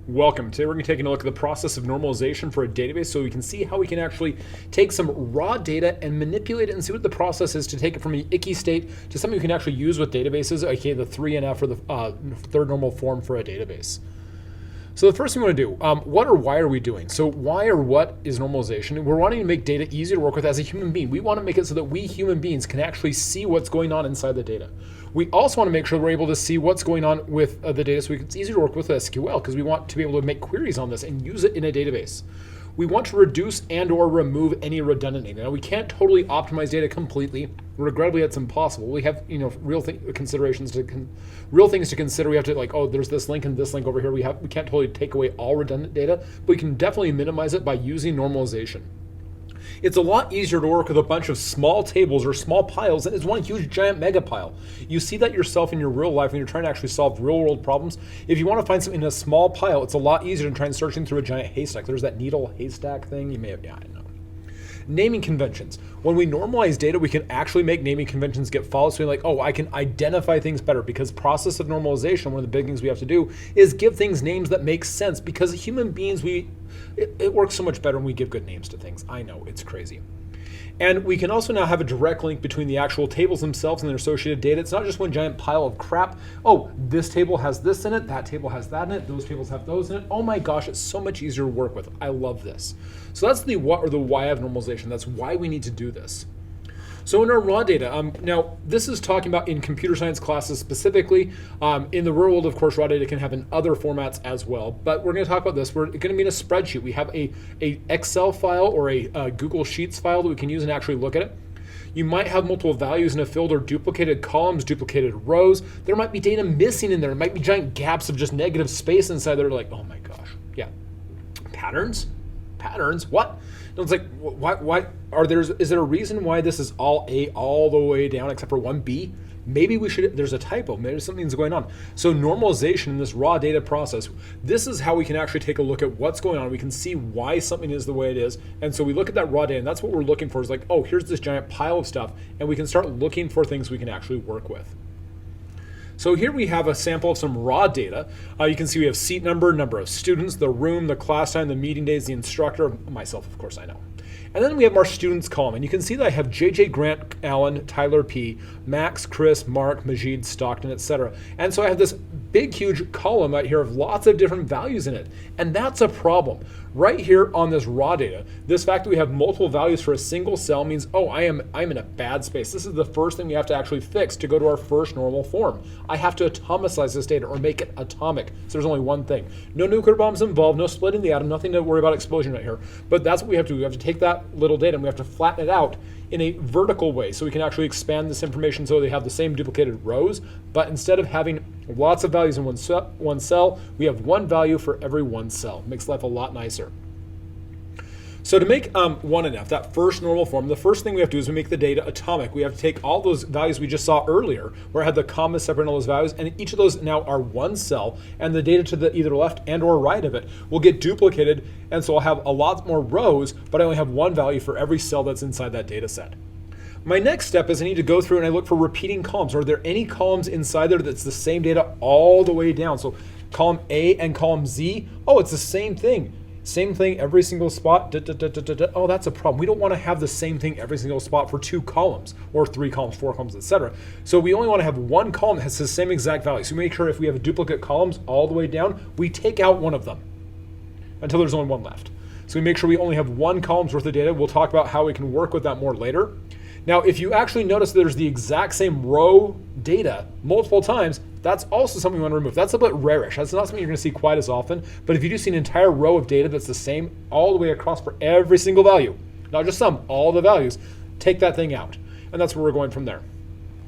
Welcome. Today we're going to be taking a look at the process of normalization for a database so we can see how we can actually take some raw data and manipulate it and see what the process is to take it from an icky state to something we can actually use with databases, aka the 3NF or the third normal form for a database. So the first thing we want to do, what or why are we doing? So why or what is normalization? We're wanting to make data easy to work with as a human being. We want to make it so that we human beings can actually see what's going on inside the data. We also want to make sure we're able to see what's going on with the data so it's easy to work with SQL because we want to be able to make queries on this and use it in a database. We want to reduce and or remove any redundancy. Now we can't totally optimize data completely. Regrettably, it's impossible. We have real things to consider. We have to there's this link and this link over here. We can't totally take away all redundant data, but we can definitely minimize it by using normalization. It's a lot easier to work with a bunch of small tables or small piles than is one huge giant mega pile. You see that yourself in your real life when you're trying to actually solve real world problems. If you want to find something in a small pile, it's a lot easier than trying searching through a giant haystack. There's that needle haystack thing. You may have, I know. Naming conventions. When we normalize data, we can actually make naming conventions get followed. So I can identify things better because process of normalization, one of the big things we have to do is give things names that make sense because human beings, it works so much better when we give good names to things. I know, it's crazy. And we can also now have a direct link between the actual tables themselves and their associated data. It's not just one giant pile of crap. Oh, this table has this in it, that table has that in it, those tables have those in it. Oh my gosh, it's so much easier to work with. I love this. So that's the what or the why of normalization. That's why we need to do this. So in our raw data, now this is talking about in computer science classes specifically. In the real world, of course, raw data can have in other formats as well, but we're gonna talk about this. We're gonna be in a spreadsheet. We have a Excel file or a Google Sheets file that we can use and actually look at it. You might have multiple values in a field or duplicated columns, duplicated rows. There might be data missing in there. There might be giant gaps of just negative space inside there. Like, oh my gosh, yeah. Patterns, what? No, it's like, why is there a reason why this is all A all the way down except for one B? Maybe there's a typo, maybe something's going on. So normalization in this raw data process, this is how we can actually take a look at what's going on. We can see why something is the way it is. And so we look at that raw data and that's what we're looking for is like, oh, here's this giant pile of stuff. And we can start looking for things we can actually work with. So here we have a sample of some raw data. You can see we have seat number, number of students, the room, the class time, the meeting days, the instructor, myself, of course, I know. And then we have our students column, and you can see that I have JJ, Grant, Alan, Tyler P, Max, Chris, Mark, Majid, Stockton, etc. And so I have this big, huge column right here of lots of different values in it. And that's a problem. Right here on this raw data, this fact that we have multiple values for a single cell means, oh, I'm in a bad space. This is the first thing we have to actually fix to go to our first normal form. I have to atomicize this data or make it atomic. So there's only one thing. No nuclear bombs involved, no splitting the atom, nothing to worry about explosion right here. But that's what we have to do. We have to take that little data and we have to flatten it out in a vertical way so we can actually expand this information so they have the same duplicated rows, but instead of having lots of values in one cell, we have one value for every one cell. Makes life a lot nicer. So to make 1NF, that first normal form, the first thing we have to do is we make the data atomic. We have to take all those values we just saw earlier, where I had the commas separating all those values, and each of those now are one cell, and the data to the either left and or right of it will get duplicated, and so I'll have a lot more rows, but I only have one value for every cell that's inside that data set. My next step is I need to go through and I look for repeating columns. Are there any columns inside there that's the same data all the way down? So column A and column Z, oh, it's the same thing. Same thing every single spot. Oh, that's a problem. We don't want to have the same thing every single spot for 2 columns or 3 columns, 4 columns, etc. So we only want to have one column that has the same exact value. So we make sure if we have duplicate columns all the way down, we take out one of them until there's only one left. So we make sure we only have one column's worth of data. We'll talk about how we can work with that more later. Now, if you actually notice there's the exact same row data multiple times, that's also something we want to remove. That's a bit rarish. That's not something you're going to see quite as often. But if you do see an entire row of data that's the same all the way across for every single value, not just some, all the values, take that thing out. And that's where we're going from there.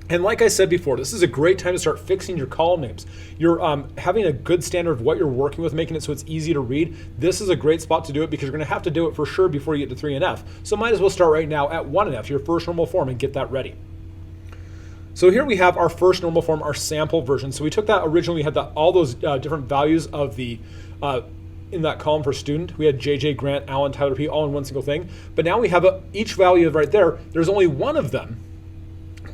And like I said before, this is a great time to start fixing your column names. You're having a good standard of what you're working with, making it so it's easy to read. This is a great spot to do it because you're going to have to do it for sure before you get to 3NF. So might as well start right now at 1NF, your first normal form, and get that ready. So here we have our first normal form, our sample version. So we took that originally, we had all those different values of the in that column for student. We had JJ, Grant, Alan, Tyler P, all in one single thing. But now we have each value right there. There's only one of them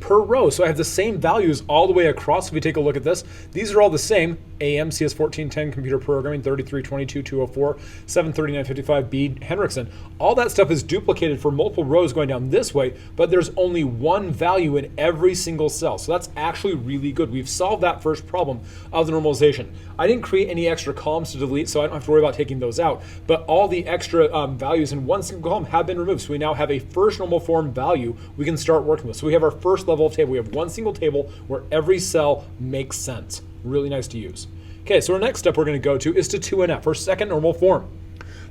per row. So I have the same values all the way across. If we take a look at this, these are all the same, AM, CS1410, computer programming, 3322, 204, 73955B, Henriksen. All that stuff is duplicated for multiple rows going down this way, but there's only one value in every single cell. So that's actually really good. We've solved that first problem of the normalization. I didn't create any extra columns to delete, so I don't have to worry about taking those out, but all the extra values in one single column have been removed. So we now have a first normal form value we can start working with. So we have our first level of table. We have one single table where every cell makes sense. Really nice to use. Okay, so our next step we're going to go to is to 2NF, or second normal form.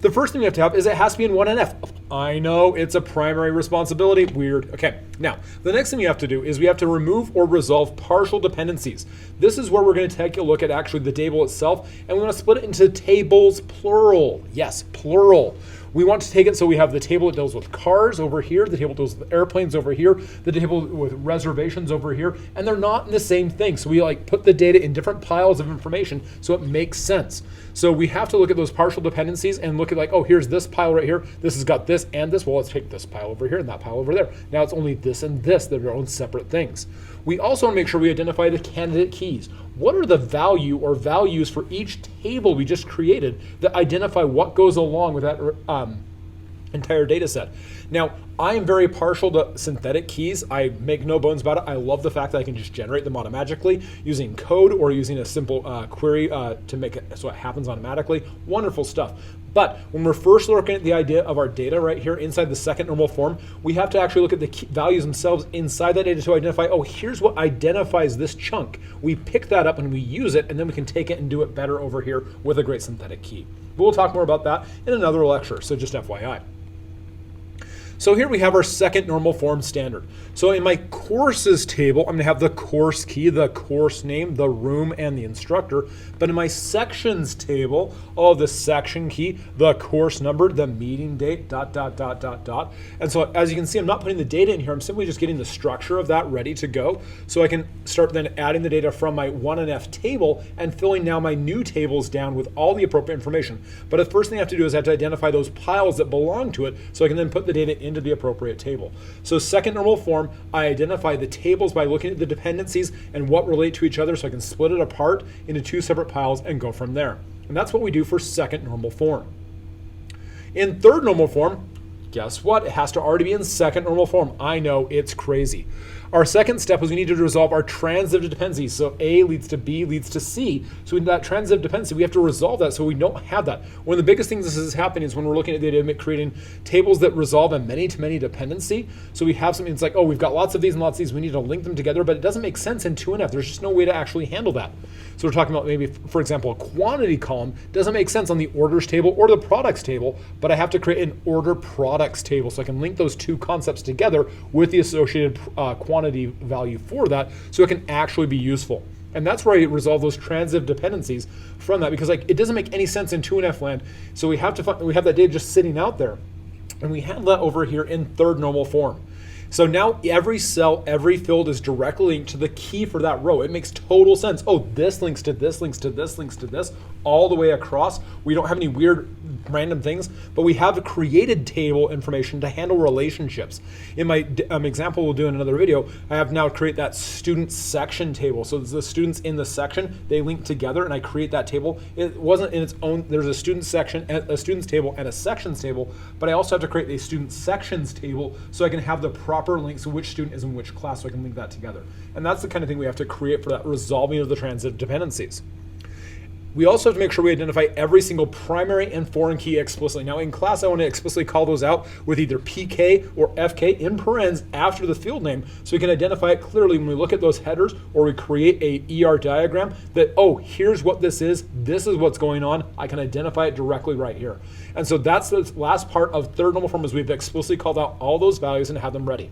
The first thing we have to have is it has to be in 1NF. I know, it's a primary responsibility. Weird. Okay, now, the next thing you have to do is we have to remove or resolve partial dependencies. This is where we're going to take a look at actually the table itself, and we want to split it into tables, plural. Yes, plural. We want to take it so we have the table that deals with cars over here, the table that deals with airplanes over here, the table with reservations over here, and they're not in the same thing. So we like put the data in different piles of information so it makes sense. So we have to look at those partial dependencies and look at like, oh, here's this pile right here. This has got this and this. Well, let's take this pile over here and that pile over there. Now it's only this and this that are their own separate things. We also want to make sure we identify the candidate keys. What are the value or values for each table we just created that identify what goes along with that entire data set? Now, I am very partial to synthetic keys. I make no bones about it. I love the fact that I can just generate them automatically using code or using a simple query to make it so it happens automatically. Wonderful stuff. But when we're first looking at the idea of our data right here inside the second normal form, we have to actually look at the key values themselves inside that data to identify, oh, here's what identifies this chunk. We pick that up and we use it, and then we can take it and do it better over here with a great synthetic key. But we'll talk more about that in another lecture, so just FYI. So here we have our second normal form standard. So in my courses table, I'm going to have the course key, the course name, the room, and the instructor. But in my sections table, the section key, the course number, the meeting date, ... And so as you can see, I'm not putting the data in here. I'm simply just getting the structure of that ready to go. So I can start then adding the data from my 1NF table and filling now my new tables down with all the appropriate information. But the first thing I have to do is I have to identify those piles that belong to it so I can then put the data into the appropriate table. So second normal form, I identify the tables by looking at the dependencies and what relate to each other so I can split it apart into two separate piles and go from there. And that's what we do for second normal form. In third normal form, guess what? It has to already be in second normal form. I know, it's crazy. Our second step is we need to resolve our transitive dependencies. So A leads to B leads to C. So in that transitive dependency, we have to resolve that so we don't have that. One of the biggest things this is happening is when we're looking at data, creating tables that resolve a many-to-many dependency. So we have something that's like, oh, we've got lots of these and lots of these. We need to link them together, but it doesn't make sense in 2NF. There's just no way to actually handle that. So we're talking about maybe, for example, a quantity column doesn't make sense on the orders table or the products table, but I have to create an order products table so I can link those two concepts together with the associated quantity value for that so it can actually be useful. And that's where I resolve those transitive dependencies from that, because like it doesn't make any sense in 2NF land. So we have to we have that data just sitting out there, and we have that over here in third normal form. So now every cell, every field is directly linked to the key for that row. It makes total sense. Oh, this links to this, links to this, links to this, all the way across. We don't have any weird random things, but we have a created table information to handle relationships. In my example we'll do in another video, I have now create that student section table. So the students in the section, they link together and I create that table. It wasn't in its own, there's a student section, a students table and a sections table, but I also have to create a student sections table so I can have the proper links to which student is in which class so I can link that together. And that's the kind of thing we have to create for that resolving of the transitive dependencies. We also have to make sure we identify every single primary and foreign key explicitly. Now in class, I want to explicitly call those out with either PK or FK in parens after the field name so we can identify it clearly when we look at those headers or we create a ER diagram that, oh, here's what this is what's going on. I can identify it directly right here. And so that's the last part of third normal form is we've explicitly called out all those values and have them ready.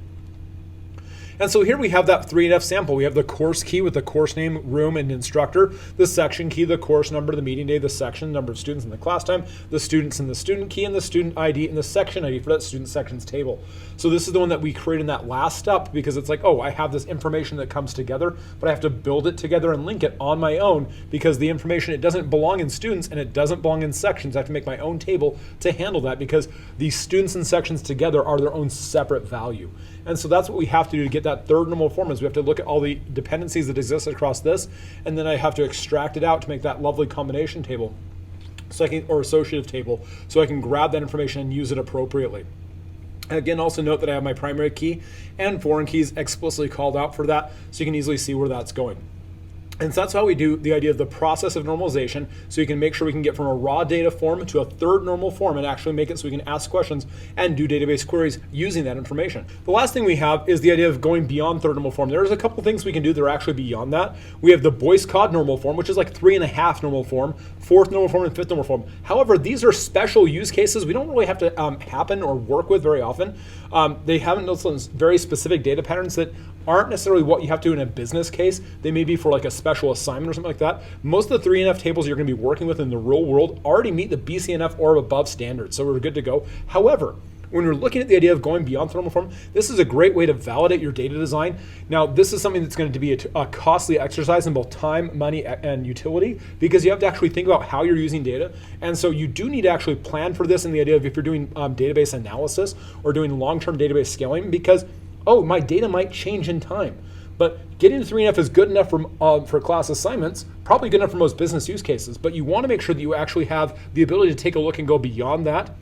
And so here we have that 3NF sample. We have the course key with the course name, room, and instructor, the section key, the course number, the meeting day, the section, number of students in the class time, the students and the student key, and the student ID and the section ID for that student sections table. So this is the one that we create in that last step because it's like, oh, I have this information that comes together, but I have to build it together and link it on my own because the information, it doesn't belong in students and it doesn't belong in sections. I have to make my own table to handle that because these students and sections together are their own separate value. And so that's what we have to do to get that that third normal form is we have to look at all the dependencies that exist across this, and then I have to extract it out to make that lovely combination table, or associative table, so I can grab that information and use it appropriately. Again, also note that I have my primary key and foreign keys explicitly called out for that, so you can easily see where that's going. And so that's how we do the idea of the process of normalization, so you can make sure we can get from a raw data form to a third normal form and actually make it so we can ask questions and do database queries using that information. The last thing we have is the idea of going beyond third normal form. There's a couple things we can do that are actually beyond that. We have the Boyce-Codd normal form, which is like 3.5 normal form, fourth normal form, and fifth normal form. However, these are special use cases we don't really have to happen or work with very often. They haven't noticed some very specific data patterns that aren't necessarily what you have to do in a business case. They may be for like a special assignment or something like that. Most of the 3NF tables you're going to be working with in the real world already meet the BCNF or above standards, so we're good to go. However, when we're looking at the idea of going beyond normal form, this is a great way to validate your data design. Now, this is something that's going to be a costly exercise in both time, money, and utility, because you have to actually think about how you're using data. And so you do need to actually plan for this in the idea of if you're doing database analysis or doing long-term database scaling, because my data might change in time. But getting to 3NF is good enough for class assignments, probably good enough for most business use cases, but you want to make sure that you actually have the ability to take a look and go beyond that,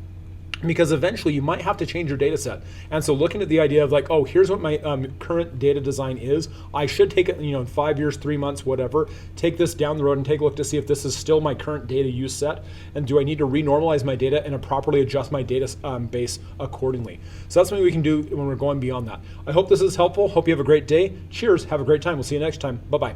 because eventually you might have to change your data set. And so looking at the idea of like, here's what my current data design is. I should take it, in 5 years, 3 months, whatever, take this down the road and take a look to see if this is still my current data use set. And do I need to renormalize my data and properly adjust my data base accordingly? So that's something we can do when we're going beyond that. I hope this is helpful. Hope you have a great day. Cheers. Have a great time. We'll see you next time. Bye-bye.